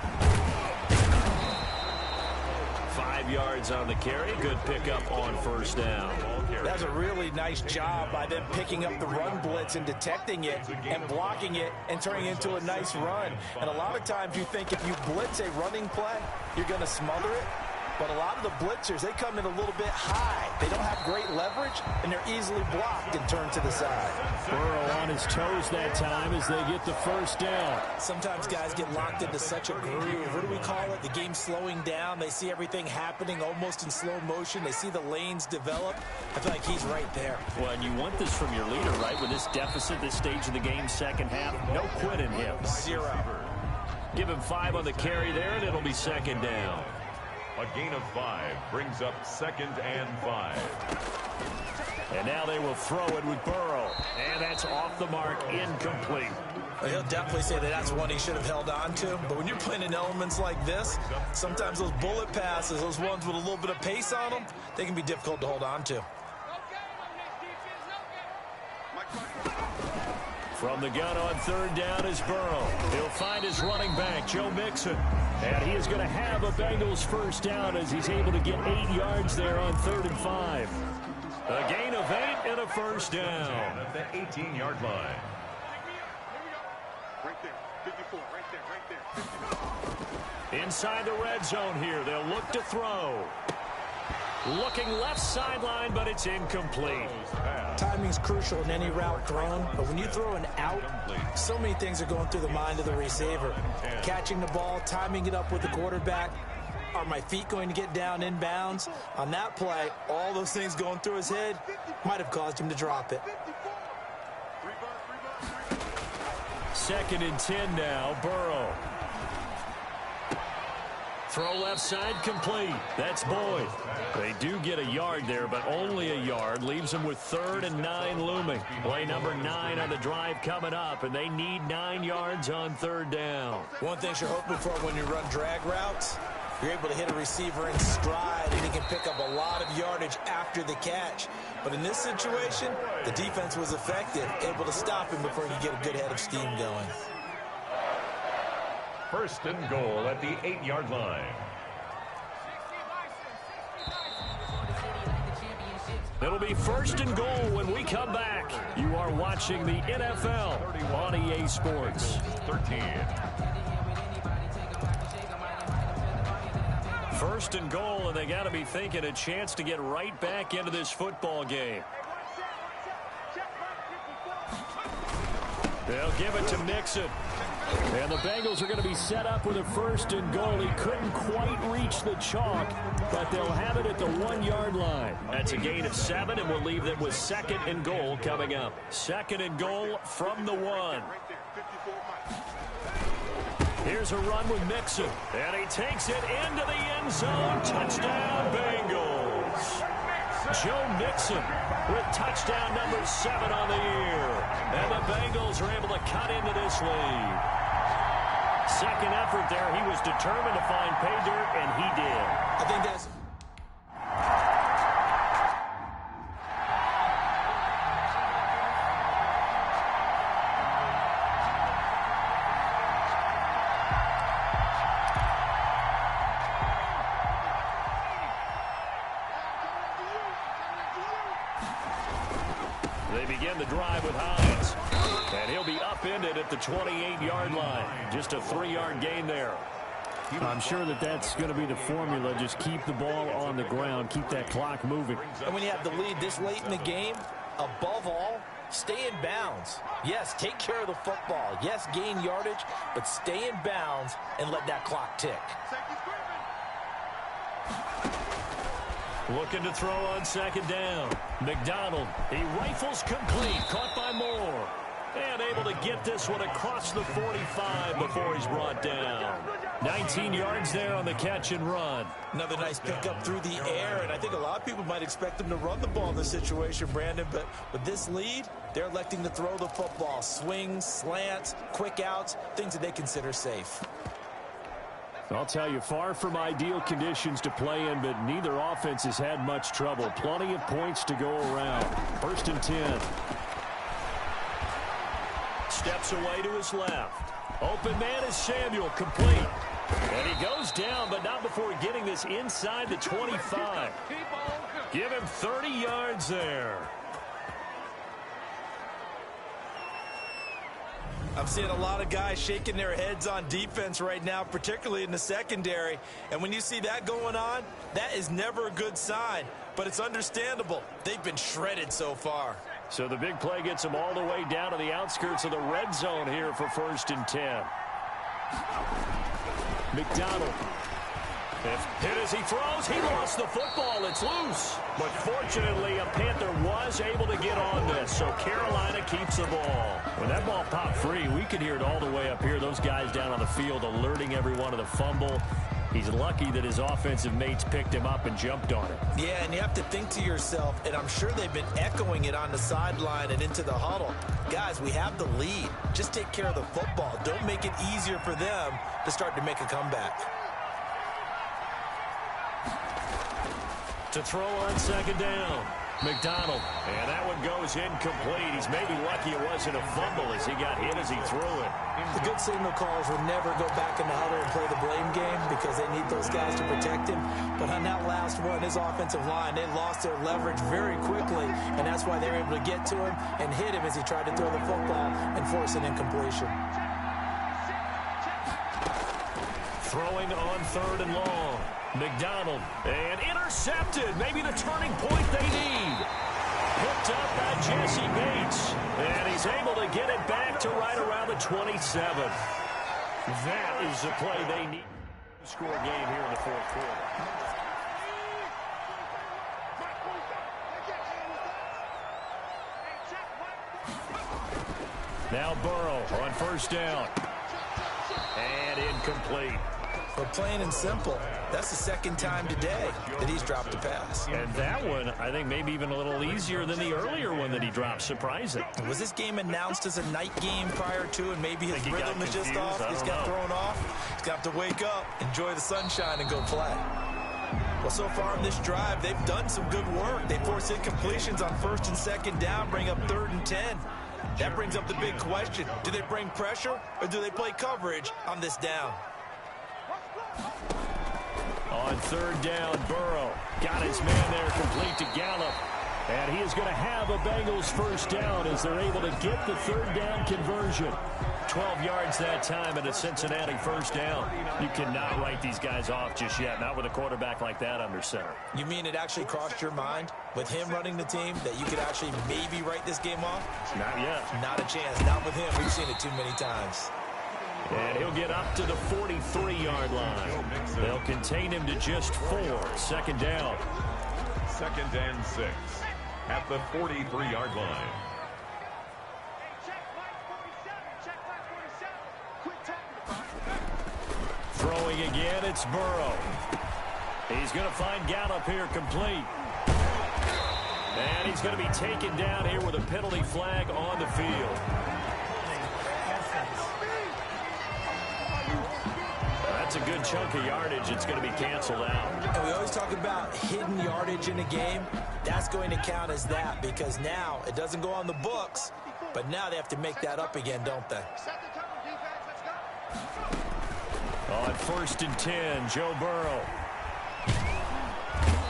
5 yards on the carry. Good pickup on first down. That's a really nice job by them picking up the run blitz and detecting it and blocking it and turning it into a nice run. And a lot of times you think if you blitz a running play, you're going to smother it. But a lot of the blitzers, they come in a little bit high. They don't have great leverage, and they're easily blocked and turned to the side. Burrow on his toes that time as they get the first down. Sometimes guys get locked into such a groove. What do we call it? The game's slowing down. They see everything happening almost in slow motion. They see the lanes develop. I feel like he's right there. Well, and you want this from your leader, right? With this deficit, this stage of the game, second half, no quit in him. 0. Give him 5 on the carry there, and it'll be second down. A gain of 5 brings up 2nd and 5. And now they will throw it with Burrow. And that's off the mark, incomplete. Well, he'll definitely say that that's one he should have held on to. But when you're playing in elements like this, sometimes those bullet passes, those ones with a little bit of pace on them, they can be difficult to hold on to. From the gun on third down is Burrow. He'll find his running back, Joe Mixon. And he is going to have a Bengals first down as he's able to get 8 yards there on 3rd and 5. A gain of 8 and a first down. At the 18-yard line. Right there. 54. Right there. Right there. 54. Inside the red zone here. They'll look to throw. Looking left sideline, but it's incomplete. Timing's crucial in any route thrown, but when you throw an out, so many things are going through the mind of the receiver. Catching the ball, timing it up with the quarterback. Are my feet going to get down in bounds? On that play, all those things going through his head might have caused him to drop it. 2nd and 10 now, Burrow. Throw left side complete. That's Boyd. They do get a yard there, but only a yard. Leaves them with 3rd and 9 looming. Play number 9 on the drive coming up, and they need 9 yards on 3rd down. One thing you're hoping for when you run drag routes, you're able to hit a receiver in stride, and he can pick up a lot of yardage after the catch. But in this situation, the defense was effective, able to stop him before he could get a good head of steam going. First and goal at the 8-yard line. It'll be first and goal when we come back. You are watching the NFL on EA Sports. 13. First and goal, and they got to be thinking a chance to get right back into this football game. They'll give it to Mixon. And the Bengals are going to be set up with a first and goal. He couldn't quite reach the chalk, but they'll have it at the 1-yard line. That's a gain of 7, and we'll leave them with 2nd and goal coming up. 2nd and goal from the 1. Here's a run with Mixon, and he takes it into the end zone. Touchdown, Bengals. Joe Mixon with touchdown number 7 on the year. And the Bengals are able to cut into this lead. Second effort there. He was determined to find pay dirt, and he did. I think that's... They begin the drive with Hines. And he'll be upended at the 28-yard line. Just a 3-yard gain there. I'm sure that that's going to be the formula. Just keep the ball on the ground. Keep that clock moving. And when you have the lead this late in the game, above all, stay in bounds. Yes, take care of the football. Yes, gain yardage, but stay in bounds and let that clock tick. Looking to throw on second down. McDonald, he rifles complete. Caught by Moore. And able to get this one across the 45 before he's brought down. 19 yards there on the catch and run. Another nice pickup through the air, and I think a lot of people might expect him to run the ball in this situation, Brandon, but with this lead, they're electing to throw the football. Swings, slants, quick outs, things that they consider safe. I'll tell you, far from ideal conditions to play in, but neither offense has had much trouble. Plenty of points to go around. 1st and 10. Steps away to his left. Open man is Samuel, complete. And he goes down, but not before getting this inside the 25. Give him 30 yards there. I'm seeing a lot of guys shaking their heads on defense right now, particularly in the secondary. And when you see that going on, that is never a good sign. But it's understandable. They've been shredded so far. So the big play gets him all the way down to the outskirts of the red zone here for 1st and 10. McDonald. Hit as he throws. He lost the football. It's loose. But fortunately, a Panther was able to get on this, so Carolina keeps the ball. When that ball popped free, we could hear it all the way up here. Those guys down on the field alerting everyone of the fumble. He's lucky that his offensive mates picked him up and jumped on it. Yeah, and you have to think to yourself, and I'm sure they've been echoing it on the sideline and into the huddle. Guys, we have the lead. Just take care of the football. Don't make it easier for them to start to make a comeback. To throw on 2nd down. McDonald. And that one goes incomplete. He's maybe lucky it wasn't a fumble as he got hit as he threw it. The good signal callers would never go back in the huddle and play the blame game because they need those guys to protect him. But on that last one, his offensive line, they lost their leverage very quickly, and that's why they were able to get to him and hit him as he tried to throw the football and force an incompletion. Throwing on 3rd and long. McDonald, and intercepted. Maybe the turning point they need. Picked up by Jesse Bates, and he's able to get it back to right around the 27. That is the play they need to score a game here in the 4th quarter. Now Burrow on 1st down. And incomplete. But plain and simple, that's the 2nd time today that he's dropped a pass. And that one, I think, maybe even a little easier than the earlier one that he dropped. Surprising. Was this game announced as a night game prior to, and maybe his rhythm is just off? He's got thrown off. He's got to wake up, enjoy the sunshine, and go play. Well, so far in this drive, they've done some good work. They force incompletions on 1st and 2nd down, bring up 3rd and 10. That brings up the big question. Do they bring pressure, or do they play coverage on this down? On 3rd down, Burrow got his man there complete to Gallup. And he is going to have a Bengals 1st down as they're able to get the 3rd down conversion. 12 yards that time and a Cincinnati 1st down. You cannot write these guys off just yet, not with a quarterback like that under center. You mean it actually crossed your mind with him running the team that you could actually maybe write this game off? Not yet. Not a chance. Not with him. We've seen it too many times. And he'll get up to the 43-yard line. They'll contain him to just 4. 2nd down. 2nd and 6 at the 43-yard line. Throwing again, it's Burrow. He's going to find Gallup here complete. And he's going to be taken down here with a penalty flag on the field. That's a good chunk of yardage. It's going to be canceled out. And we always talk about hidden yardage in a game. That's going to count as that because now it doesn't go on the books, but now they have to make that up again, don't they? On 1st and 10, Joe Burrow.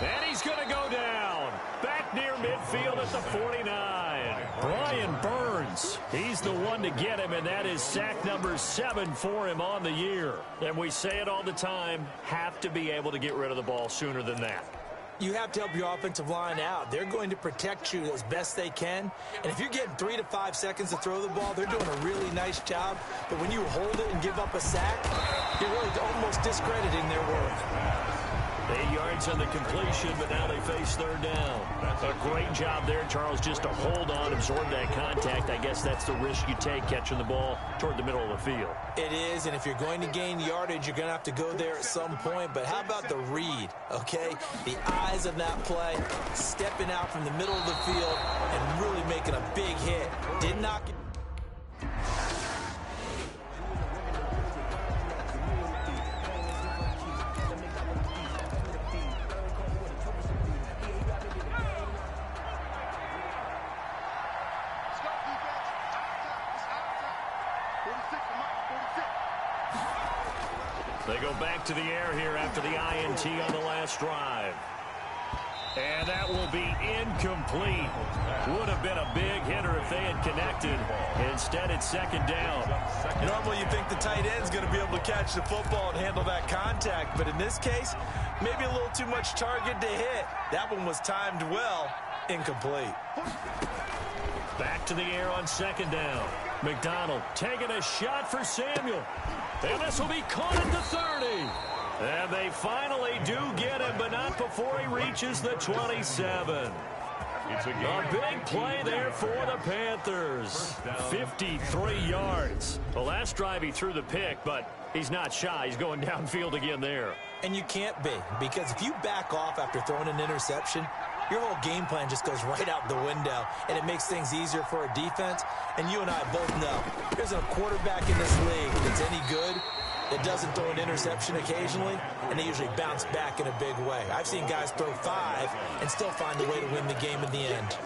And he's going to go down. Back near midfield at the 49. Brian Burns. He's the one to get him, and that is sack number 7 for him on the year. And we say it all the time, have to be able to get rid of the ball sooner than that. You have to help your offensive line out. They're going to protect you as best they can. And if you're getting 3 to 5 seconds to throw the ball, they're doing a really nice job. But when you hold it and give up a sack, you're really almost discrediting their work. 8 yards on the completion, but now they face third down. That's a great job there, Charles, just to hold on, absorb that contact. I guess that's the risk you take catching the ball toward the middle of the field. It is, and if you're going to gain yardage, you're going to have to go there at some point. But how about the read, okay? The eyes of that play, stepping out from the middle of the field and really making a big hit. Did not get... They go back to the air here after the INT on the last drive. And that will be incomplete. Would have been a big hitter if they had connected. Instead, it's second down. Normally, you think the tight end's going to be able to catch the football and handle that contact. But in this case, maybe a little too much target to hit. That one was timed well. Incomplete. Back to the air on second down. McDonald taking a shot for Samuel. And this will be caught at the 30. And they finally do get him, but not before he reaches the 27. It's A big play there for the Panthers. 53 yards. The last drive he threw the pick, but he's not shy. He's going downfield again there. And you can't be, because if you back off after throwing an interception, your whole game plan just goes right out the window, and it makes things easier for a defense. And you and I both know there's a quarterback in this league that's any good that doesn't throw an interception occasionally, and they usually bounce back in a big way. I've seen guys throw 5 and still find a way to win the game in the end.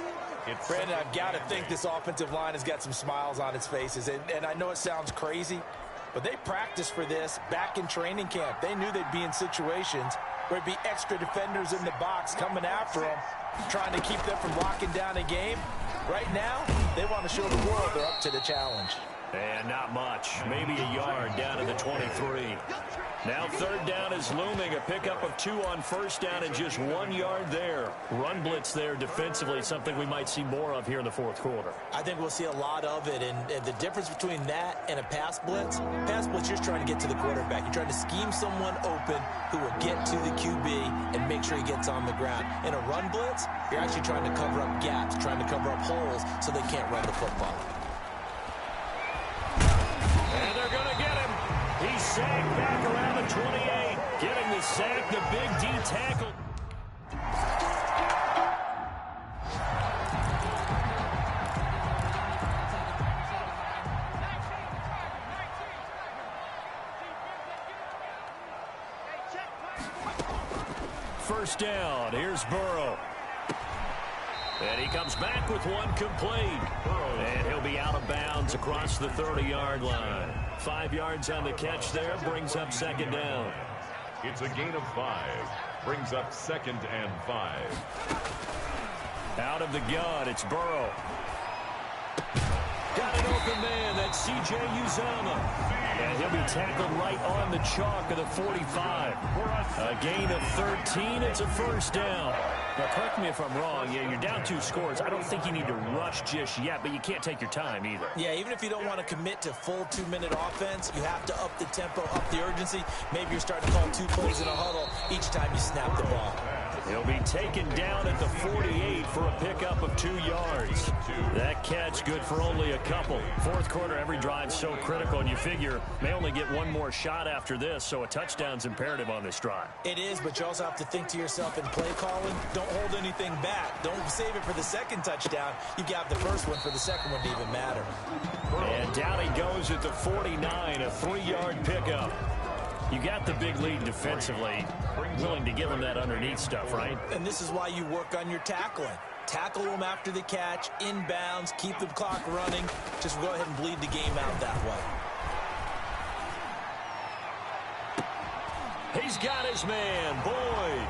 Brandon, I've got to think this offensive line has got some smiles on its faces. And I know it sounds crazy, but they practiced for this back in training camp. They knew they'd be in situations where there'd be extra defenders in the box coming after them, trying to keep them from locking down a game. Right now, they want to show the world they're up to the challenge. And not much. Maybe a yard down to the 23. Now third down is looming. A pickup of 2 on first down and just 1 yard there. Run blitz there defensively, something we might see more of here in the fourth quarter. I think we'll see a lot of it. And the difference between that and a pass blitz, you're just trying to get to the quarterback. You're trying to scheme someone open who will get to the QB and make sure he gets on the ground. In a run blitz, you're actually trying to cover up gaps, trying to cover up holes so they can't run the football. And they're going to get him. He's sacked back around the 28. Getting the sack, the big D tackle. First down. Here's Burrow. And he comes back with one complete. And he'll be out of bounds across the 30-yard line. 5 yards on the catch there, brings up second down. It's a gain of 5. Brings up 2nd and 5. Out of the gun, it's Burrow. Got an open man, that's C.J. Uzomah. And he'll be tackled right on the chalk of the 45. A gain of 13, it's a first down. Now, correct me if I'm wrong. Yeah, you're down 2 scores. I don't think you need to rush just yet, but you can't take your time either. Yeah, even if you don't want to commit to full 2-minute offense, you have to up the tempo, up the urgency. Maybe you're starting to call 2 plays in a huddle each time you snap the ball. He'll be taken down at the 48 for a pickup of 2 yards. That catch good for only a couple. Fourth quarter, every drive so critical, and you figure may only get one more shot after this, so a touchdown's imperative on this drive. It is, but you also have to think to yourself in play calling, don't hold anything back. Don't save it for the second touchdown. You got the first one for the second one to even matter. And down he goes at the 49, a 3-yard pickup. You got the big lead defensively. Willing to give him that underneath stuff, right? And this is why you work on your tackling. Tackle them after the catch, inbounds, keep the clock running. Just go ahead and bleed the game out that way. He's got his man, Boyd.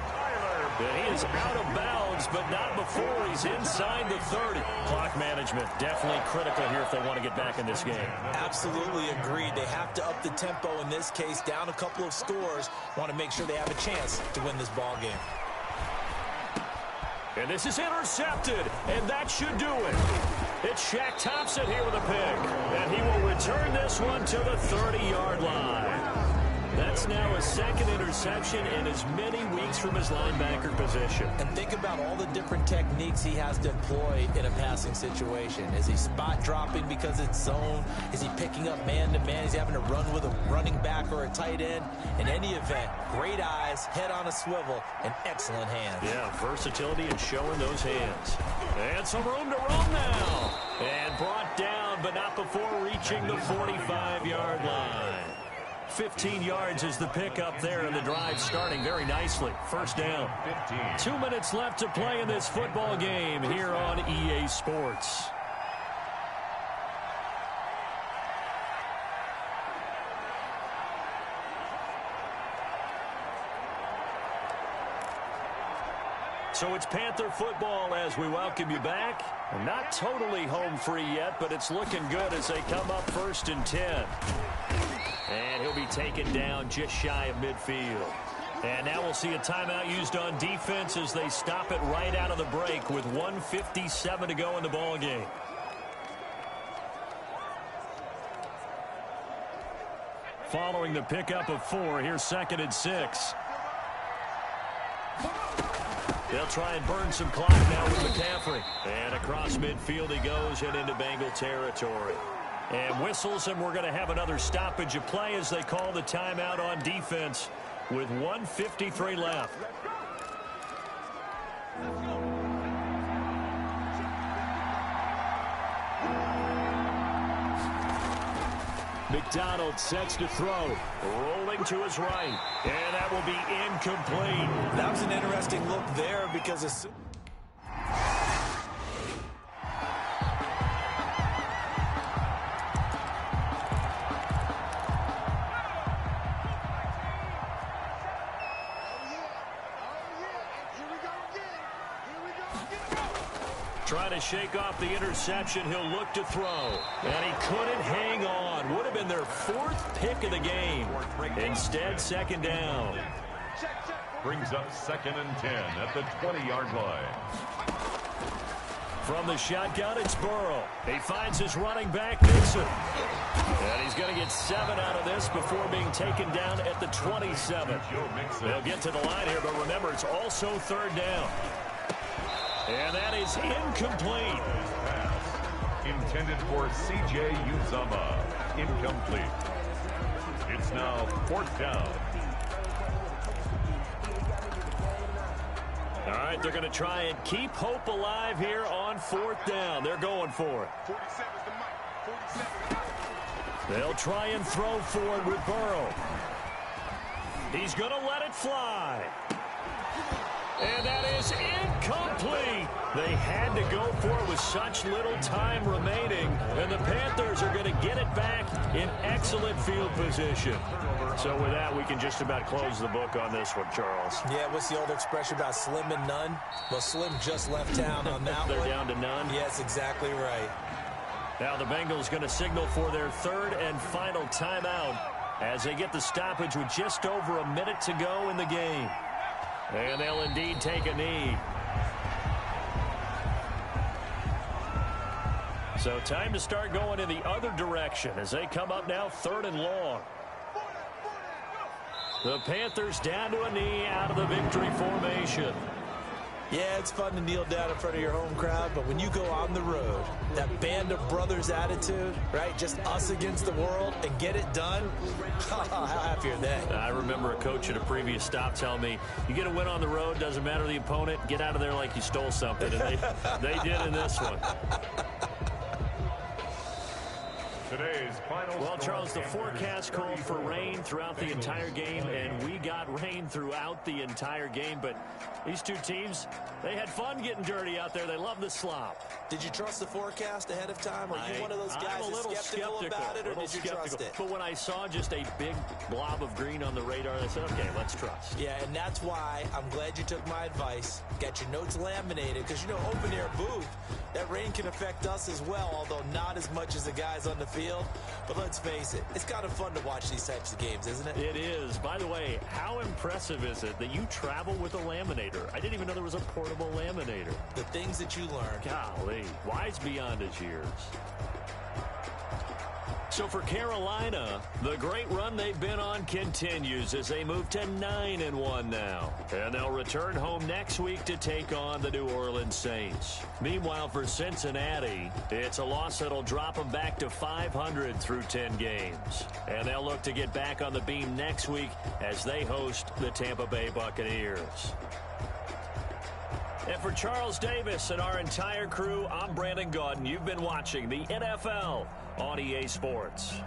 And he is out of bounds, but not before he's inside the 30. Clock management definitely critical here if they want to get back in this game. Absolutely agreed. They have to up the tempo in this case, down a couple of scores. Want to make sure they have a chance to win this ball game. And this is intercepted, and that should do it. It's Shaq Thompson here with a pick, and he will return this one to the 30-yard line. That's That's now a second interception in as many weeks from his linebacker position. And think about all the different techniques he has to employ in a passing situation. Is he spot dropping because it's zone? Is he picking up man-to-man? Is he having to run with a running back or a tight end? In any event, great eyes, head on a swivel, and excellent hands. Yeah, versatility and showing those hands. And some room to roam now. And brought down, but not before reaching the 45-yard line. 15 yards is the pickup there, and the drive starting very nicely. First down. 2 minutes left to play in this football game here on EA Sports. So it's Panther football as we welcome you back. Not totally home free yet, but it's looking good as they come up 1st and 10. And he'll be taken down just shy of midfield. And now we'll see a timeout used on defense as they stop it right out of the break with 1:57 to go in the ball game. Following the pickup of 4, here's 2nd and 6. They'll try and burn some clock now with McCaffrey. And across midfield he goes and into Bengal territory. And whistles, and we're going to have another stoppage of play as they call the timeout on defense with 1:53 left. McDonald sets to throw. Rolling to his right. And that will be incomplete. That was an interesting look there because it's... Trying to shake off the interception. He'll look to throw. And he couldn't hang on. Would have been their 4th pick of the game. Instead, 2nd down. Brings up 2nd and 10 at the 20-yard line. From the shotgun, it's Burrow. He finds his running back, Mixon. And he's going to get 7 out of this before being taken down at the 27. They'll get to the line here, but remember, it's also 3rd down. And that is incomplete. Pass intended for C.J. Uzama. Incomplete. It's now 4th down. All right, they're going to try and keep hope alive here on 4th down. They're going for it. 47's the mic. 47. They'll try and throw for it with Burrow. He's going to let it fly. And that is incomplete. They had to go for it with such little time remaining. And the Panthers are going to get it back in excellent field position. So with that, we can just about close the book on this one, Charles. Yeah, what's the old expression about slim and none? Well, Slim just left town on that They're one. down to none. Yes, exactly right. Now the Bengals going to signal for their 3rd and final timeout as they get the stoppage with just over a minute to go in the game. And they'll indeed take a knee. So time to start going in the other direction as they come up now 3rd and long. The Panthers down to a knee out of the victory formation. Yeah, it's fun to kneel down in front of your home crowd, but when you go on the road, that band of brothers attitude, right, just us against the world, and get it done, how happy are they? I remember a coach at a previous stop telling me, you get a win on the road, doesn't matter the opponent, get out of there like you stole something, and they did in this one. Today's final Well, Charles, the forecast called for rain throughout the entire game, and we got rain throughout the entire game. But these two teams, they had fun getting dirty out there. They love the slop. Did you trust the forecast ahead of time? Are you one of those guys I'm a little skeptical about it, or did you trust it? But when I saw just a big blob of green on the radar, I said, okay, let's trust. Yeah, and that's why I'm glad you took my advice. Get your notes laminated, because, you know, open air booth, that rain can affect us as well, although not as much as the guys on the field. But let's face it, it's kind of fun to watch these types of games, isn't it? It is. By the way, how impressive is it that you travel with a laminator? I didn't even know there was a portable laminator. The things that you learn. Golly, wise beyond his years. So for Carolina, the great run they've been on continues as they move to 9-1 now. And they'll return home next week to take on the New Orleans Saints. Meanwhile, for Cincinnati, it's a loss that'll drop them back to 500 through 10 games. And they'll look to get back on the beam next week as they host the Tampa Bay Buccaneers. And for Charles Davis and our entire crew, I'm Brandon Gaudin. You've been watching the NFL on EA Sports.